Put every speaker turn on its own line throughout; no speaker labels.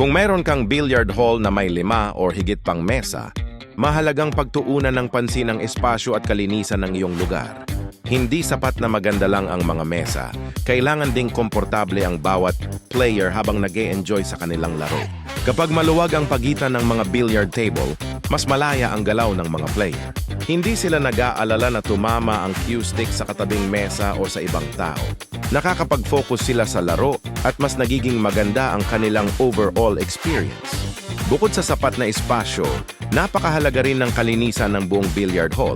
Kung mayroon kang billiard hall na may 5 o higit pang mesa, mahalagang pagtuunan ng pansin ang espasyo at kalinisan ng iyong lugar. Hindi sapat na maganda lang ang mga mesa, kailangan ding komportable ang bawat player habang nag-e-enjoy sa kanilang laro. Kapag maluwag ang pagitan ng mga billiard table, mas malaya ang galaw ng mga player. Hindi sila nag-aalala na tumama ang cue stick sa katabing mesa o sa ibang tao. Nakakapag-focus sila sa laro at mas nagiging maganda ang kanilang overall experience. Bukod sa sapat na espasyo, napakahalaga rin ng kalinisan ng buong billiard hall.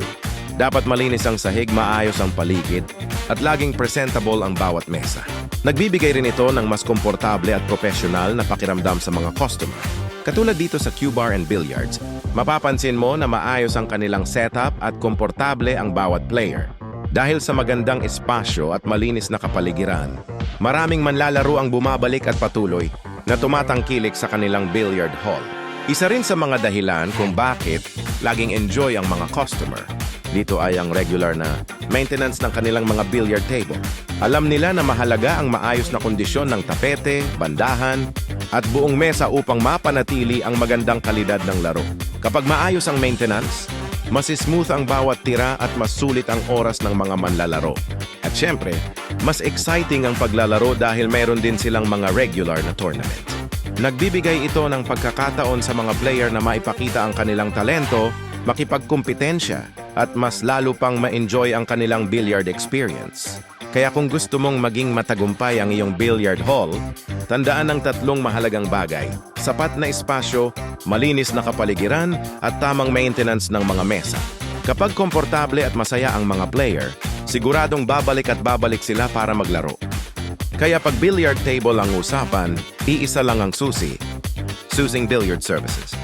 Dapat malinis ang sahig, maayos ang paligid, at laging presentable ang bawat mesa. Nagbibigay rin ito ng mas komportable at profesional na pakiramdam sa mga customer. Katulad dito sa Q-Bar and Billiards, mapapansin mo na maayos ang kanilang setup at komportable ang bawat player. Dahil sa magandang espasyo at malinis na kapaligiran, maraming manlalaro ang bumabalik at patuloy na tumatangkilik sa kanilang billiard hall. Isa rin sa mga dahilan kung bakit laging enjoy ang mga customer dito ay ang regular na maintenance ng kanilang mga billiard table. Alam nila na mahalaga ang maayos na kondisyon ng tapete, bandahan, at buong mesa upang mapanatili ang magandang kalidad ng laro. Kapag maayos ang maintenance, mas smooth ang bawat tira at mas sulit ang oras ng mga manlalaro. At syempre, mas exciting ang paglalaro dahil mayroon din silang mga regular na tournament. Nagbibigay ito ng pagkakataon sa mga player na maipakita ang kanilang talento, makipagkumpetensya, at mas lalo pang ma-enjoy ang kanilang billiard experience. Kaya kung gusto mong maging matagumpay ang iyong billiard hall, tandaan ang 3 mahalagang bagay: sapat na espasyo, malinis na kapaligiran, at tamang maintenance ng mga mesa. Kapag komportable at masaya ang mga player, siguradong babalik at babalik sila para maglaro. Kaya pag billiard table ang usapan, iisa lang ang susi: Susing Billiard Services.